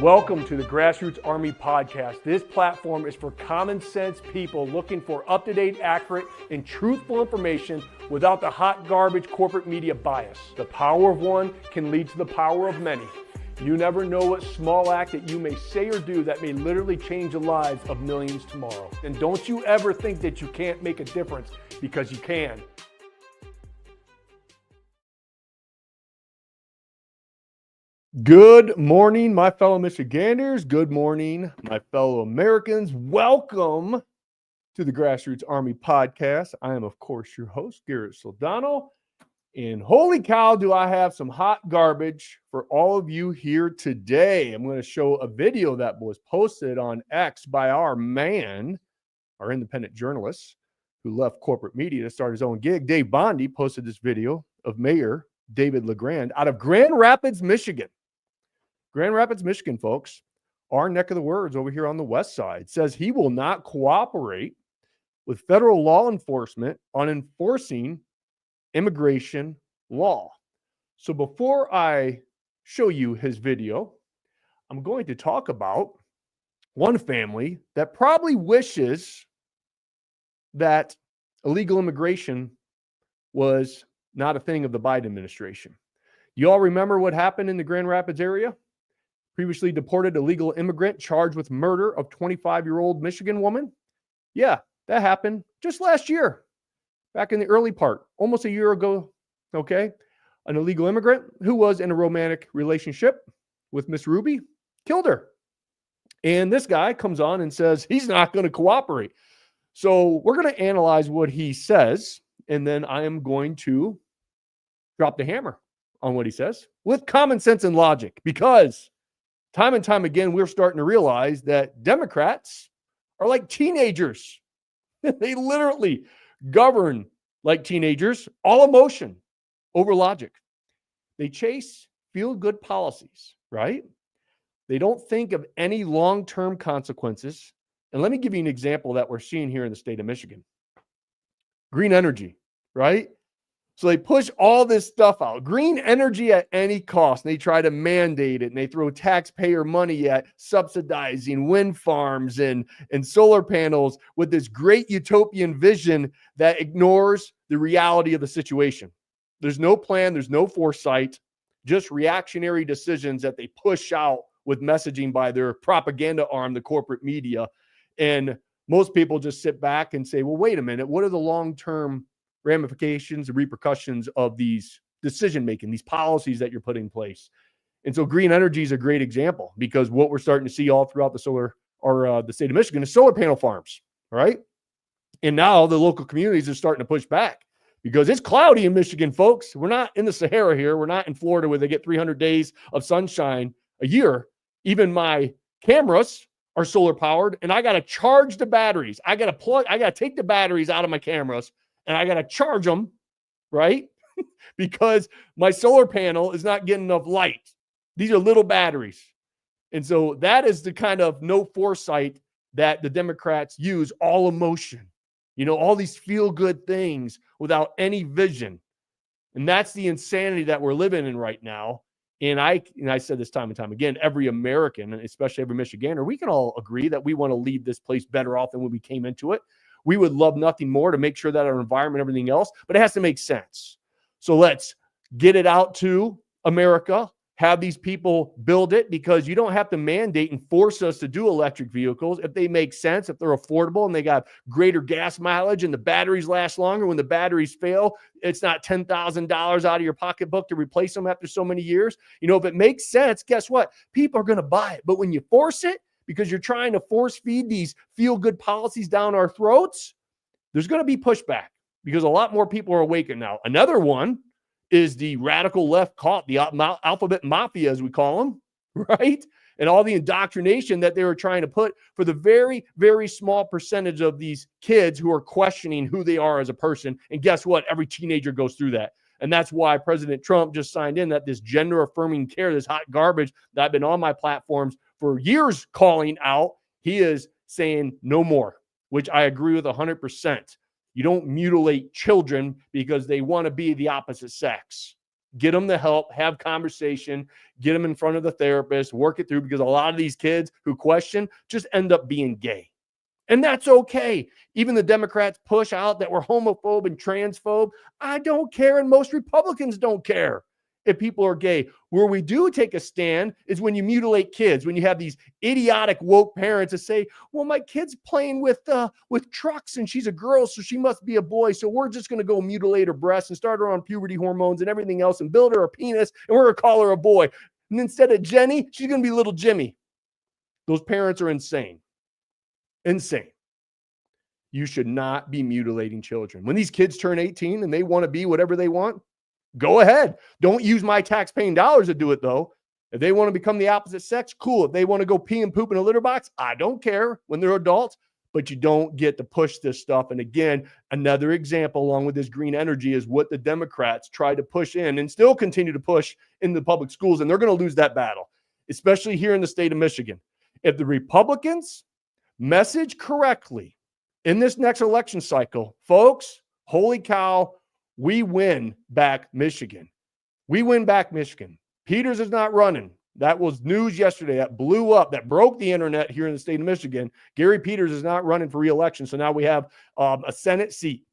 Welcome to the Grassroots Army Podcast. This platform is for common sense people looking for up-to-date, accurate, and truthful information without the hot garbage corporate media bias. The power of one can lead to the power of many. You never know what small act that you may say or do that may literally change the lives of millions tomorrow. And don't you ever think that you can't make a difference, because you can. Good morning, my fellow Michiganders. Good morning, my fellow Americans. Welcome to the Grassroots Army Podcast. I am, of course, your host, Garrett Soldano. And holy cow, do I have some hot garbage for all of you here today. I'm going to show a video that was posted on X by our man, our independent journalist, who left corporate media to start his own gig. Dave Bondi posted this video of Mayor David LaGrand out of Grand Rapids, Michigan. Grand Rapids, Michigan, folks, our neck of the woods over here on the west side, says he will not cooperate with federal law enforcement on enforcing immigration law. So before I show you his video, I'm going to talk about one family that probably wishes that illegal immigration was not a thing of the Biden administration. You all remember what happened in the Grand Rapids area? Previously deported illegal immigrant charged with murder of 25-year-old Michigan woman? Yeah, that happened just last year, back in the early part, almost a year ago, okay? An illegal immigrant who was in a romantic relationship with Miss Ruby killed her. And this guy comes on and says he's not going to cooperate. So we're going to analyze what he says, and then I am going to drop the hammer on what he says with common sense and logic, because time and time again, we're starting to realize that Democrats are like teenagers. They literally govern like teenagers, all emotion over logic. They chase feel-good policies, right? They don't think of any long-term consequences. And let me give you an example that we're seeing here in the state of Michigan. Green energy, right? So they push all this stuff out. Green energy at any cost. And they try to mandate it, and they throw taxpayer money at subsidizing wind farms and solar panels with this great utopian vision that ignores the reality of the situation. There's no plan, there's no foresight, just reactionary decisions that they push out with messaging by their propaganda arm, the corporate media. And most people just sit back and say, well, wait a minute, what are the long-term ramifications and repercussions of these decision-making, these policies that you're putting in place? And so green energy is a great example, because what we're starting to see all throughout the the state of Michigan is solar panel farms, right? And now the local communities are starting to push back because it's cloudy in Michigan, folks. We're not in the Sahara here. We're not in Florida where they get 300 days of sunshine a year. Even my cameras are solar powered, and I got to charge the batteries. I got to take the batteries out of my cameras, and I got to charge them, right? Because my solar panel is not getting enough light. These are little batteries. And so that is the kind of no foresight that the Democrats use, all emotion, all these feel-good things without any vision. And that's the insanity that we're living in right now. And I said this time and time again, every American, especially every Michigander, we can all agree that we want to leave this place better off than when we came into it. We would love nothing more to make sure that our environment, everything else, but it has to make sense. So let's get it out to America, have these people build it, because you don't have to mandate and force us to do electric vehicles if they make sense, if they're affordable and they got greater gas mileage and the batteries last longer. When the batteries fail, it's not $10,000 out of your pocketbook to replace them after so many years. If it makes sense, guess what? People are going to buy it. But when you force it, because you're trying to force feed these feel-good policies down our throats, there's going to be pushback, because a lot more people are awakened now. Another one is the radical left caught, the alphabet mafia, as we call them, right? And all the indoctrination that they were trying to put for the very, very small percentage of these kids who are questioning who they are as a person. And guess what? Every teenager goes through that. And that's why President Trump just signed in that this gender-affirming care, this hot garbage that I've been on my platforms for years calling out, he is saying no more, which I agree with 100%. You don't mutilate children because they want to be the opposite sex. Get them the help, have conversation, get them in front of the therapist, work it through, because a lot of these kids who question just end up being gay. And that's okay. Even the Democrats push out that we're homophobe and transphobe. I don't care, and most Republicans don't care if people are gay. Where we do take a stand is when you mutilate kids, when you have these idiotic woke parents that say, well, my kid's playing with trucks and she's a girl, so she must be a boy. So we're just going to go mutilate her breasts and start her on puberty hormones and everything else and build her a penis, and we're going to call her a boy. And instead of Jenny, she's going to be little Jimmy. Those parents are insane. Insane. You should not be mutilating children. When these kids turn 18 and they want to be whatever they want, go ahead. Don't use my tax-paying dollars to do it, though. If they want to become the opposite sex, cool. If they want to go pee and poop in a litter box, I don't care when they're adults, but you don't get to push this stuff. And again, another example along with this green energy is what the Democrats tried to push in and still continue to push in the public schools, and they're going to lose that battle, especially here in the state of Michigan. If the Republicans message correctly in this next election cycle, folks, holy cow, we win back Michigan. We win back Michigan. Peters is not running. That was news yesterday. That blew up. That broke the internet here in the state of Michigan. Gary Peters is not running for re-election. So now we have a Senate seat.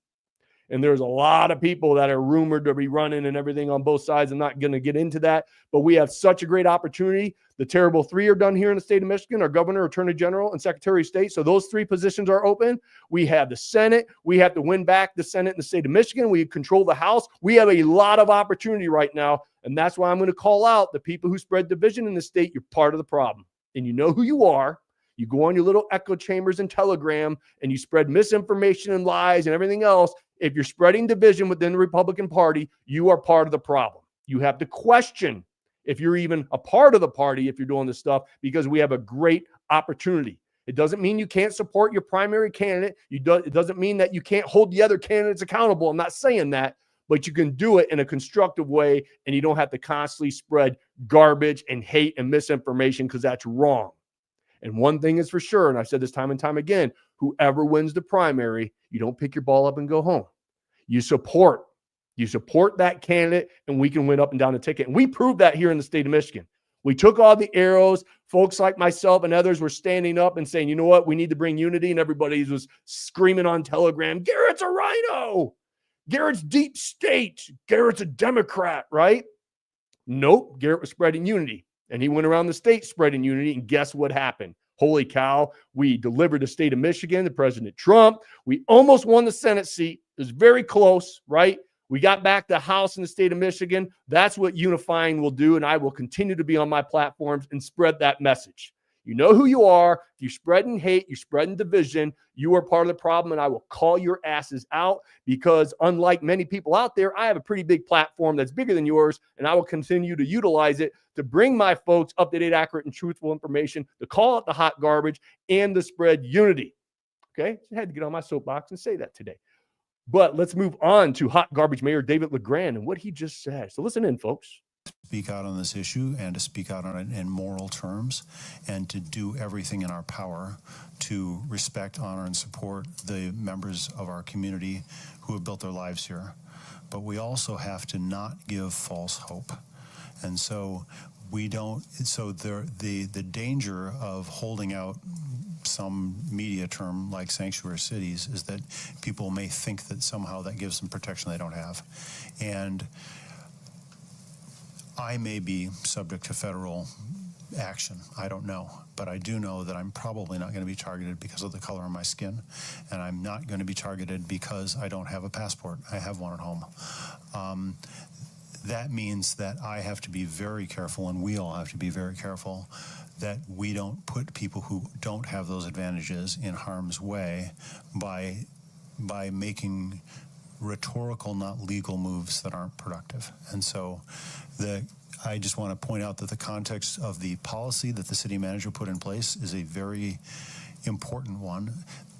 And there's a lot of people that are rumored to be running and everything on both sides. I'm not going to get into that, but we have such a great opportunity. The terrible three are done here in the state of Michigan, our governor, attorney general, and secretary of state. So those three positions are open. We have the Senate. We have to win back the Senate in the state of Michigan. We control the House. We have a lot of opportunity right now. And that's why I'm going to call out the people who spread division in the state. You're part of the problem. And you know who you are. You go on your little echo chambers and Telegram and you spread misinformation and lies and everything else. If you're spreading division within the Republican Party, you are part of the problem. You have to question if you're even a part of the party if you're doing this stuff, because we have a great opportunity. It doesn't mean you can't support your primary candidate. It doesn't mean that you can't hold the other candidates accountable. I'm not saying that, but you can do it in a constructive way, and you don't have to constantly spread garbage and hate and misinformation, because that's wrong. And one thing is for sure, and I've said this time and time again, whoever wins the primary, you don't pick your ball up and go home. You support that candidate, and we can win up and down the ticket. And we proved that here in the state of Michigan. We took all the arrows. Folks like myself and others were standing up and saying, you know what, we need to bring unity. And everybody was screaming on Telegram, Garrett's a rhino. Garrett's deep state. Garrett's a Democrat, right? Nope. Garrett was spreading unity. And he went around the state spreading unity. And guess what happened? Holy cow. We delivered the state of Michigan to President Trump. We almost won the Senate seat. It was very close, right? We got back the House in the state of Michigan. That's what unifying will do. And I will continue to be on my platforms and spread that message. You know who you are. If you're spreading hate, you're spreading division, you are part of the problem, and I will call your asses out, because unlike many people out there, I have a pretty big platform that's bigger than yours, and I will continue to utilize it to bring my folks up-to-date, accurate, and truthful information, to call out the hot garbage, and to spread unity. Okay? I had to get on my soapbox and say that today. But let's move on to hot garbage Mayor David LaGrand and what he just said. So listen in, folks. Speak out on this issue, and to speak out on it in moral terms, and to do everything in our power to respect, honor, and support the members of our community who have built their lives here. But we also have to not give false hope. And so we don't, so the danger of holding out some media term like sanctuary cities is that people may think that somehow that gives them protection they don't have. And I may be subject to federal action. I don't know. But I do know that I'm probably not going to be targeted because of the color of my skin. And I'm not going to be targeted because I don't have a passport. I have one at home. That means that I have to be very careful, and we all have to be very careful, that we don't put people who don't have those advantages in harm's way by making rhetorical, not legal moves that aren't productive. And so I just want to point out that the context of the policy that the city manager put in place is a very important one.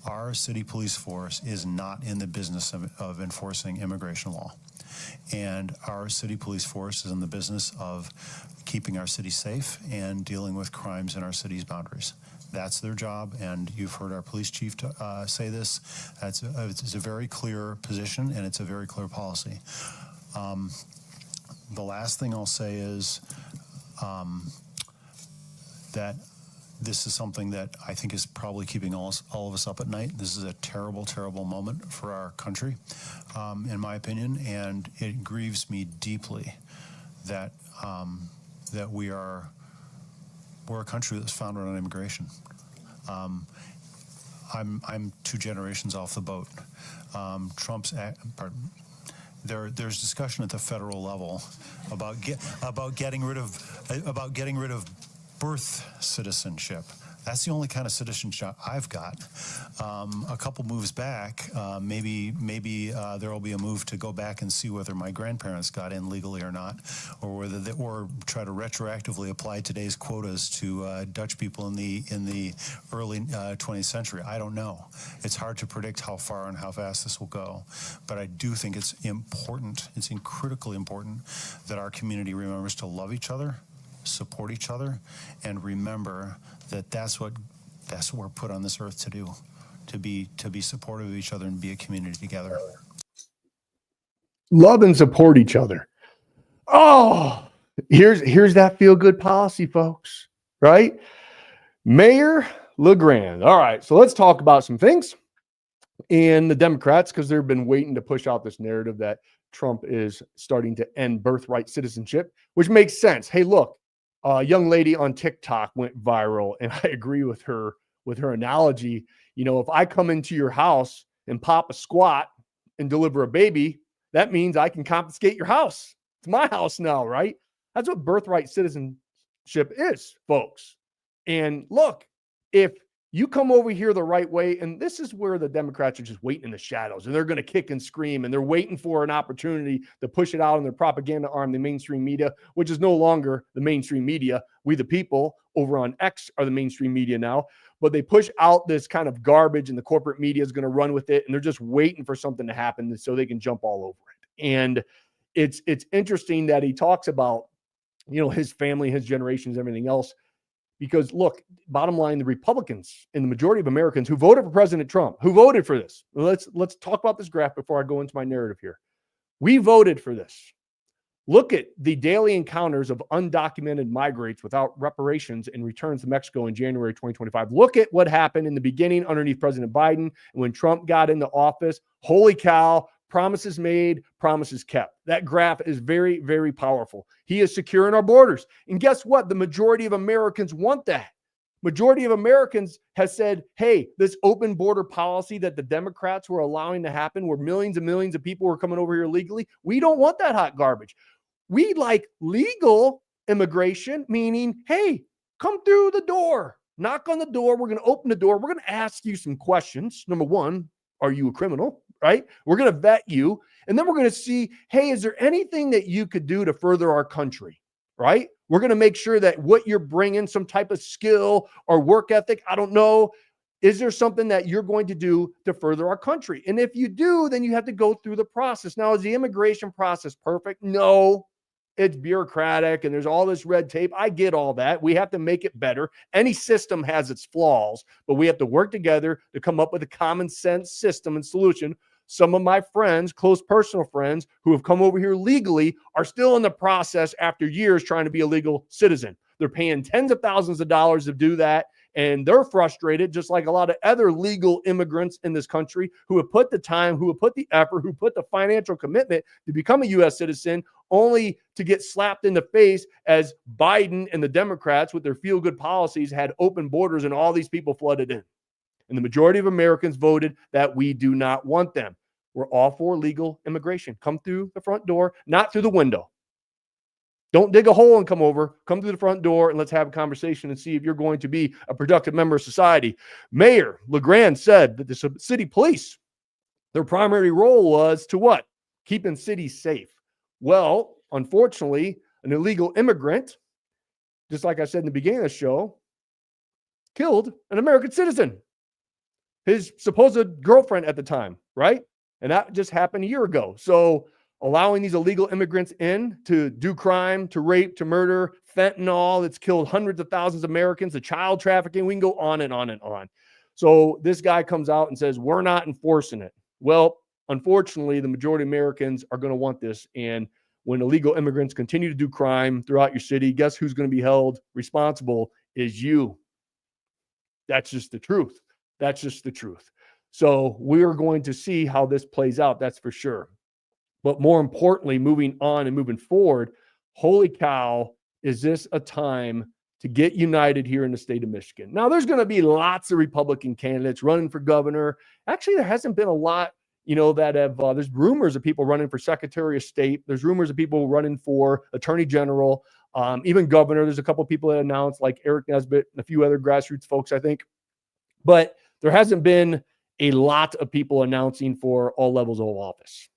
Our city police force is not in the business of enforcing immigration law. And our city police force is in the business of keeping our city safe and dealing with crimes in our city's boundaries. That's their job, and you've heard our police chief say this. It's a very clear position, and it's a very clear policy. The last thing I'll say is that this is something that I think is probably keeping all of us up at night. This is a terrible, terrible moment for our country, in my opinion, and it grieves me deeply that that we're a country that's founded on immigration. I'm 2 generations off the boat. There's discussion at the federal level about getting rid of birth citizenship. That's the only kind of citizenship I've got. A couple moves back, maybe there will be a move to go back and see whether my grandparents got in legally or not, or or try to retroactively apply today's quotas to Dutch people in the early 20th century. I don't know. It's hard to predict how far and how fast this will go, but I do think it's important. It's critically important that our community remembers to love each other, support each other, and remember that that's what we're put on this earth to do, to be supportive of each other and be a community together. Love and support each other. Oh, here's that feel-good policy, folks, right? Mayor LaGrand. All right, so let's talk about some things. And the Democrats, because they've been waiting to push out this narrative that Trump is starting to end birthright citizenship, which makes sense. Hey, look, a young lady on TikTok went viral, and I agree with her analogy. You know, if I come into your house and pop a squat and deliver a baby, that means I can confiscate your house. It's my house now, right? That's what birthright citizenship is, folks. And look, if you come over here the right way, and this is where the Democrats are just waiting in the shadows, and they're going to kick and scream, and they're waiting for an opportunity to push it out on their propaganda arm, the mainstream media, which is no longer the mainstream media. We, the people, over on X are the mainstream media now, but they push out this kind of garbage, and the corporate media is going to run with it, and they're just waiting for something to happen so they can jump all over it. And it's interesting that he talks about, you know, his family, his generations, everything else. Because look, bottom line, the Republicans and the majority of Americans who voted for President Trump, who voted for this. Let's talk about this graph before I go into my narrative here. We voted for this. Look at the daily encounters of undocumented migrants without reparations and returns to Mexico in January 2025. Look at what happened in the beginning underneath President Biden. And when Trump got into office, holy cow, promises made, promises kept. That graph is very, very powerful. He is securing our borders. And guess what? The majority of Americans want that. Majority of Americans has said, hey, this open border policy that the Democrats were allowing to happen, where millions and millions of people were coming over here legally, we don't want that hot garbage. We like legal immigration, meaning, hey, come through the door, knock on the door. We're going to open the door. We're going to ask you some questions. Number one, are you a criminal? Right? We're going to vet you. And then we're going to see, hey, is there anything that you could do to further our country? Right? We're going to make sure that what you're bringing, some type of skill or work ethic, I don't know, is there something that you're going to do to further our country? And if you do, then you have to go through the process. Now, is the immigration process perfect? No. It's bureaucratic and there's all this red tape. I get all that. We have to make it better. Any system has its flaws, but we have to work together to come up with a common sense system and solution. Some of my friends, close personal friends who have come over here legally are still in the process after years trying to be a legal citizen. They're paying tens of thousands of dollars to do that. And they're frustrated, just like a lot of other legal immigrants in this country who have put the time, who have put the effort, who put the financial commitment to become a U.S. citizen, only to get slapped in the face as Biden and the Democrats with their feel-good policies had open borders and all these people flooded in. And the majority of Americans voted that we do not want them. We're all for legal immigration. Come through the front door, not through the window. Don't dig a hole and come over. Come through the front door and let's have a conversation and see if you're going to be a productive member of society. Mayor LaGrand said that the city police, their primary role was to what? Keeping cities safe. Well, unfortunately, an illegal immigrant, just like I said in the beginning of the show, killed an American citizen, his supposed girlfriend at the time, right? And that just happened a year ago. So allowing these illegal immigrants in to do crime, to rape, to murder, fentanyl that's killed hundreds of thousands of Americans, the child trafficking, we can go on and on and on. So this guy comes out and says, we're not enforcing it. Well, unfortunately, the majority of Americans are going to want this. And when illegal immigrants continue to do crime throughout your city, guess who's going to be held responsible is you. That's just the truth. That's just the truth. So we're going to see how this plays out. That's for sure. But more importantly, moving on and moving forward, holy cow, is this a time to get united here in the state of Michigan? Now, there's going to be lots of Republican candidates running for governor. Actually, there hasn't been a lot, that have, there's rumors of people running for Secretary of State. There's rumors of people running for Attorney General, even governor. There's a couple of people that announced, like Eric Nesbitt and a few other grassroots folks, I think. But there hasn't been a lot of people announcing for all levels of office.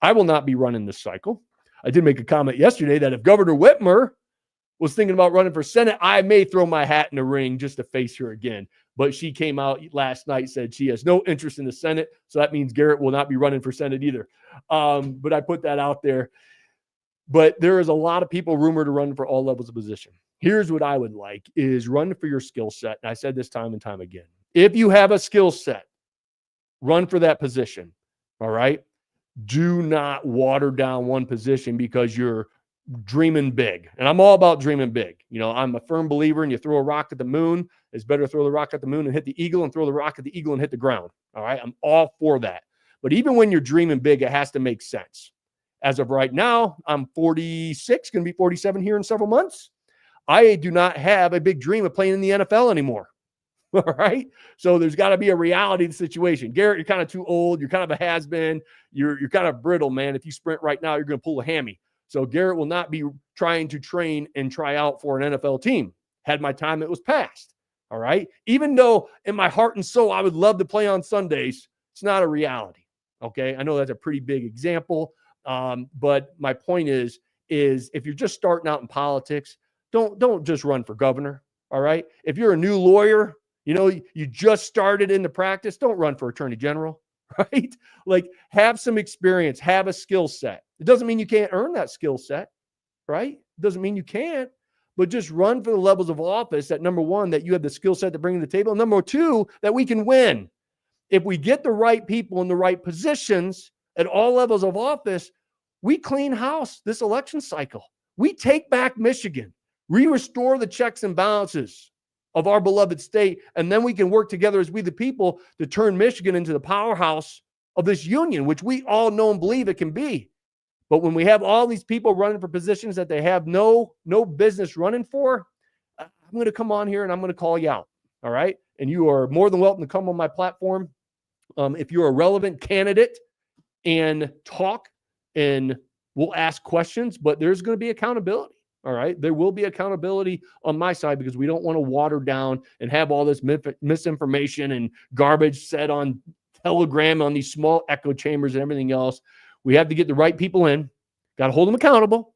I will not be running this cycle. I did make a comment yesterday that if Governor Whitmer was thinking about running for Senate, I may throw my hat in the ring just to face her again. But she came out last night, said she has no interest in the Senate. So that means Garrett will not be running for Senate either. But I put that out there. But there is a lot of people rumored to run for all levels of position. Here's what I would like is run for your skill set. And I said this time and time again. If you have a skill set, run for that position. All right. Do not water down one position because you're dreaming big. And I'm all about dreaming big. I'm a firm believer in you throw a rock at the moon. It's better to throw the rock at the moon and hit the eagle and throw the rock at the eagle and hit the ground. All right. I'm all for that. But even when you're dreaming big, it has to make sense. As of right now, I'm 46, going to be 47 here in several months. I do not have a big dream of playing in the NFL anymore. All right. So there's got to be a reality of the situation. Garrett, you're kind of too old. You're kind of a has-been. You're kind of brittle, man. If you sprint right now, you're going to pull a hammy. So Garrett will not be trying to train and try out for an NFL team. Had my time, it was past. All right. Even though in my heart and soul, I would love to play on Sundays, it's not a reality. Okay. I know that's a pretty big example. But my point is if you're just starting out in politics, don't just run for governor. All right. If you're a new lawyer, you just started into practice, don't run for attorney general, right? Like have some experience, have a skill set. It doesn't mean you can't earn that skill set, right? It doesn't mean you can't, but just run for the levels of office that number one, that you have the skill set to bring to the table. And number two, that we can win. If we get the right people in the right positions at all levels of office, we clean house this election cycle. We take back Michigan. We restore the checks and balances of our beloved state, and then we can work together as we the people to turn Michigan into the powerhouse of this union, which we all know and believe it can be. But when we have all these people running for positions that they have no business running for, I'm going to come on here and I'm going to call you out, all right? And you are more than welcome to come on my platform if you're a relevant candidate and talk, and we'll ask questions, but there's going to be accountability. All right. There will be accountability on my side because we don't want to water down and have all this misinformation and garbage said on Telegram on these small echo chambers and everything else. We have to get the right people in, got to hold them accountable.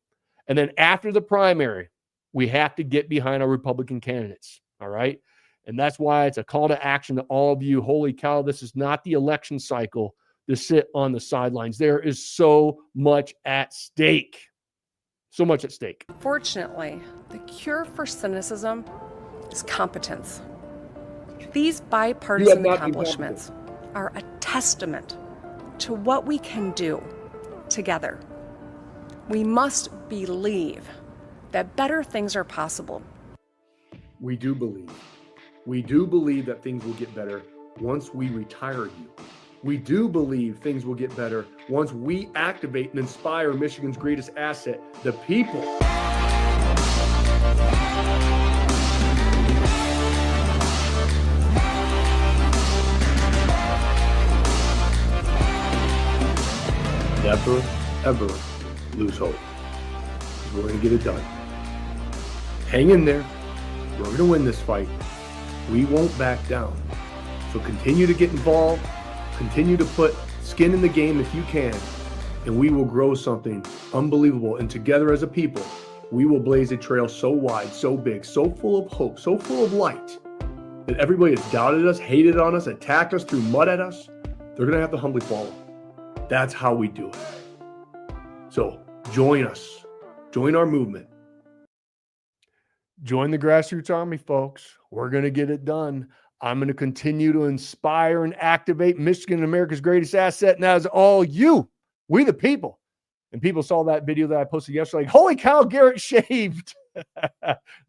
And then after the primary, we have to get behind our Republican candidates. All right. And that's why it's a call to action to all of you. Holy cow, this is not the election cycle to sit on the sidelines. There is so much at stake. So much at stake. Fortunately, the cure for cynicism is competence. These bipartisan accomplishments are a testament to what we can do together. We must believe that better things are possible. We do believe. We do believe that things will get better once we retire you. We do believe things will get better once we activate and inspire Michigan's greatest asset, the people. Never, ever lose hope. We're going to get it done. Hang in there. We're going to win this fight. We won't back down. So continue to get involved. Continue to put skin in the game if you can, and we will grow something unbelievable. And together as a people, we will blaze a trail so wide, so big, so full of hope, so full of light that everybody has doubted us, hated on us, attacked us, threw mud at us, they're going to have to humbly follow. That's how we do it. So join us. Join our movement. Join the grassroots army, folks. We're going to get it done. I'm going to continue to inspire and activate Michigan, America's greatest asset, and that is all you, we the people. And people saw that video that I posted yesterday, like, holy cow, Garrett shaved.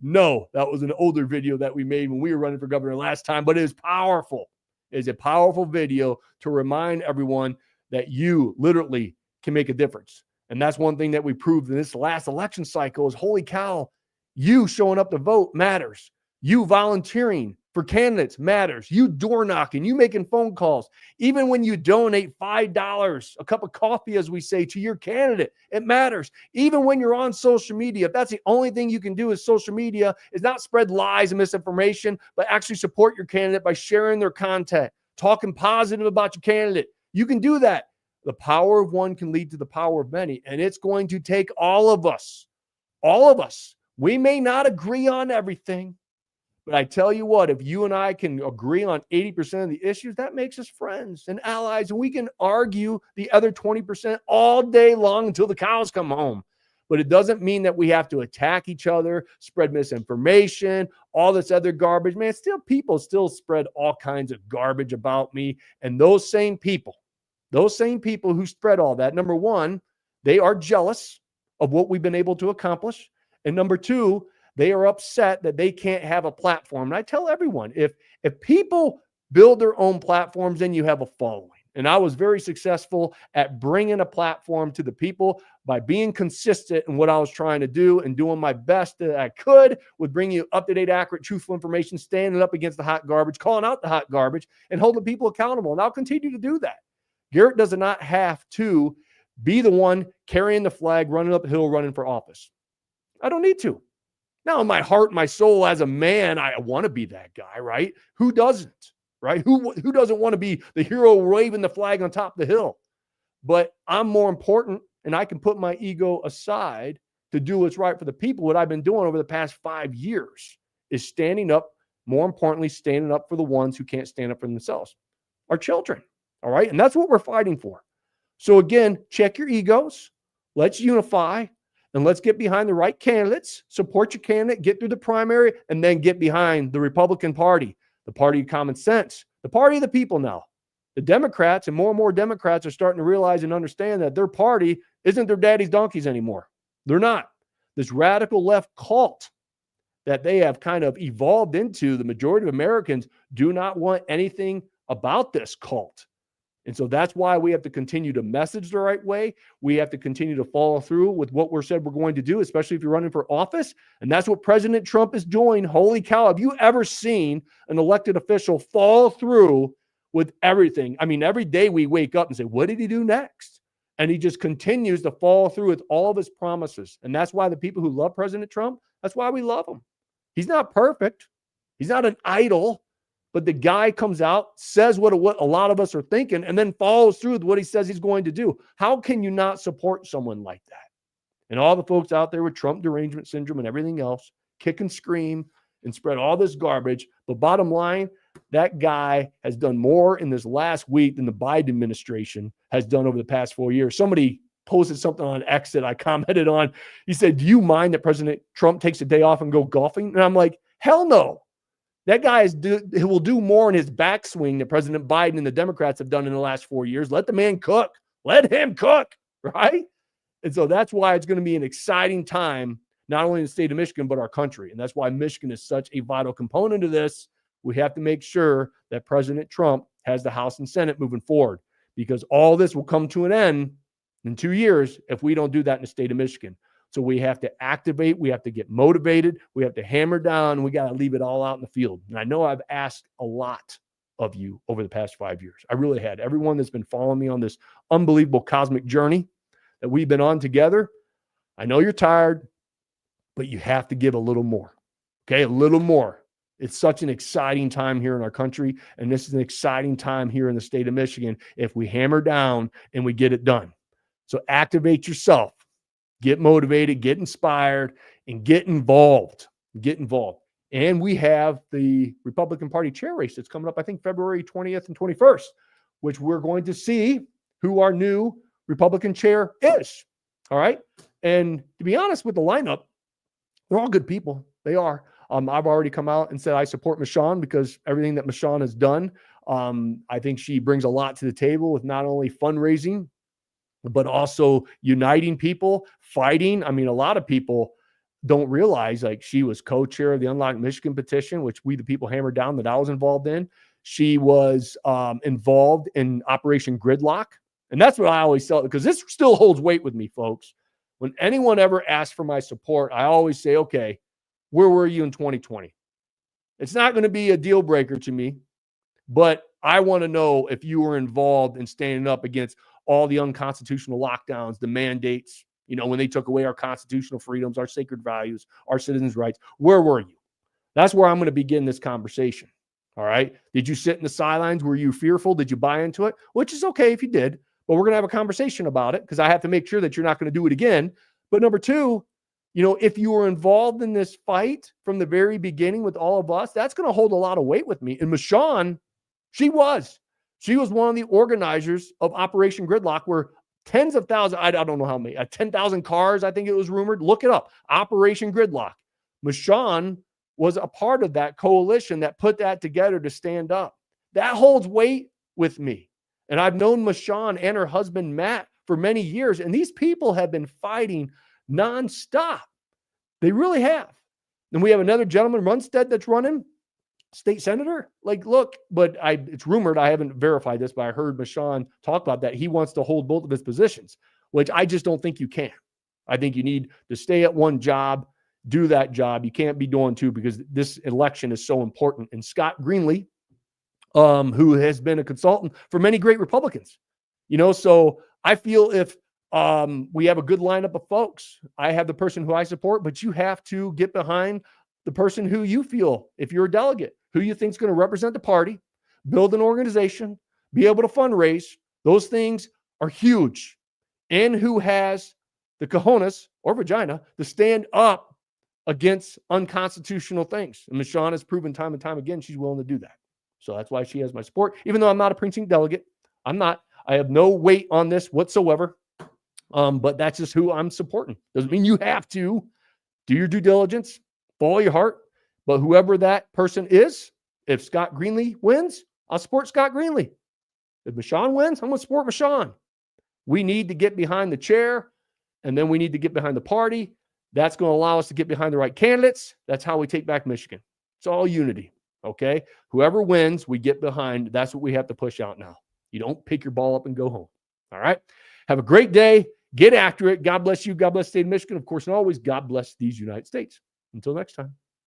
No, that was an older video that we made when we were running for governor last time, but it is powerful. It is a powerful video to remind everyone that you literally can make a difference. And that's one thing that we proved in this last election cycle is, holy cow, you showing up to vote matters. You volunteering for candidates matters. You door knocking, you making phone calls. Even when you donate $5, a cup of coffee, as we say, to your candidate, it matters. Even when you're on social media, if that's the only thing you can do is social media, is not spread lies and misinformation, but actually support your candidate by sharing their content, talking positive about your candidate. You can do that. The power of one can lead to the power of many, and it's going to take all of us. All of us. We may not agree on everything, but I tell you what, if you and I can agree on 80% of the issues, that makes us friends and allies, and we can argue the other 20% all day long until the cows come home. But it doesn't mean that we have to attack each other, spread misinformation, all this other garbage. Man, people still spread all kinds of garbage about me, and those same people who spread all that, number one, they are jealous of what we've been able to accomplish. And number two, they are upset that they can't have a platform. And I tell everyone, if people build their own platforms, then you have a following. And I was very successful at bringing a platform to the people by being consistent in what I was trying to do and doing my best that I could with bringing you up-to-date, accurate, truthful information, standing up against the hot garbage, calling out the hot garbage, and holding people accountable. And I'll continue to do that. Garrett does not have to be the one carrying the flag, running uphill, running for office. I don't need to. Now, in my heart, my soul, as a man, I want to be that guy, right? Who doesn't, right? Who doesn't want to be the hero waving the flag on top of the hill? But I'm more important, and I can put my ego aside to do what's right for the people. What I've been doing over the past 5 years is standing up, more importantly, standing up for the ones who can't stand up for themselves, our children, all right? And that's what we're fighting for. So again, check your egos. Let's unify. And let's get behind the right candidates, support your candidate, get through the primary, and then get behind the Republican Party, the party of common sense, the party of the people now. The Democrats and more Democrats are starting to realize and understand that their party isn't their daddy's donkeys anymore. They're not. This radical left cult that they have kind of evolved into, the majority of Americans do not want anything about this cult. And so that's why we have to continue to message the right way. We have to continue to follow through with what we're said we're going to do, especially if you're running for office. And that's what President Trump is doing. Holy cow. Have you ever seen an elected official follow through with everything? I mean, every day we wake up and say, what did he do next? And he just continues to follow through with all of his promises. And that's why the people who love President Trump, that's why we love him. He's not perfect. He's not an idol. But the guy comes out, says what a lot of us are thinking, and then follows through with what he says he's going to do. How can you not support someone like that? And all the folks out there with Trump derangement syndrome and everything else, kick and scream and spread all this garbage. But bottom line, that guy has done more in this last week than the Biden administration has done over the past 4 years. Somebody posted something on X that I commented on. He said, do you mind that President Trump takes a day off and go golfing? And I'm like, hell no. That guy will do more in his backswing than President Biden and the Democrats have done in the last 4 years. Let the man cook. Let him cook, right? And so that's why it's going to be an exciting time, not only in the state of Michigan, but our country. And that's why Michigan is such a vital component of this. We have to make sure that President Trump has the House and Senate moving forward, because all this will come to an end in 2 years if we don't do that in the state of Michigan. So we have to activate, we have to get motivated, we have to hammer down, and we got to leave it all out in the field. And I know I've asked a lot of you over the past 5 years. I really had. Everyone that's been following me on this unbelievable cosmic journey that we've been on together, I know you're tired, but you have to give a little more. Okay, a little more. It's such an exciting time here in our country, and this is an exciting time here in the state of Michigan if we hammer down and we get it done. So activate yourself. Get motivated, get inspired, and get involved. Get involved. And we have the Republican Party chair race that's coming up, I think, February 20th and 21st, which we're going to see who our new Republican chair is. All right. And to be honest with the lineup, they're all good people. They are. I've already come out and said I support Michonne because everything that Michonne has done, I think she brings a lot to the table with not only fundraising, but also uniting people, fighting. I mean, a lot of people don't realize, like, she was co-chair of the Unlock Michigan petition, which we the people hammered down, that I was involved in. She was involved in Operation Gridlock. And that's what I always tell, because this still holds weight with me, folks. When anyone ever asks for my support, I always say, okay, where were you in 2020? It's not going to be a deal breaker to me, but I want to know if you were involved in standing up against all the unconstitutional lockdowns, the mandates, when they took away our constitutional freedoms, our sacred values, our citizens' rights. Where were you? That's where I'm going to begin this conversation. All right. Did you sit in the sidelines? Were you fearful? Did you buy into it? Which is okay if you did, but we're going to have a conversation about it, because I have to make sure that you're not going to do it again. But number two, if you were involved in this fight from the very beginning with all of us, that's going to hold a lot of weight with me. And Michonne, she was one of the organizers of Operation Gridlock, where tens of thousands, I don't know how many, 10,000 cars, I think it was rumored. Look it up. Operation Gridlock. Michonne was a part of that coalition that put that together to stand up. That holds weight with me. And I've known Michonne and her husband, Matt, for many years. And these people have been fighting nonstop. They really have. And we have another gentleman, Runstead, that's running, state senator. Like, look, but it's rumored, I haven't verified this, but I heard Michonne talk about that. He wants to hold both of his positions, which I just don't think you can. I think you need to stay at one job, do that job. You can't be doing two, because this election is so important. And Scott Greenlee, who has been a consultant for many great Republicans, so I feel if we have a good lineup of folks, I have the person who I support, but you have to get behind the person who you feel, if you're a delegate, who you think is going to represent the party, build an organization, be able to fundraise. Those things are huge. And who has the cojones or vagina to stand up against unconstitutional things. And Michonne has proven time and time again she's willing to do that. So that's why she has my support, even though I'm not a precinct delegate. I have no weight on this whatsoever. But that's just who I'm supporting. Doesn't mean you have to do your due diligence, follow your heart. But whoever that person is, if Scott Greenlee wins, I'll support Scott Greenlee. If Michonne wins, I'm going to support Michonne. We need to get behind the chair, and then we need to get behind the party. That's going to allow us to get behind the right candidates. That's how we take back Michigan. It's all unity, okay? Whoever wins, we get behind. That's what we have to push out now. You don't pick your ball up and go home, all right? Have a great day. Get after it. God bless you. God bless the state of Michigan. Of course, and always, God bless these United States. Until next time.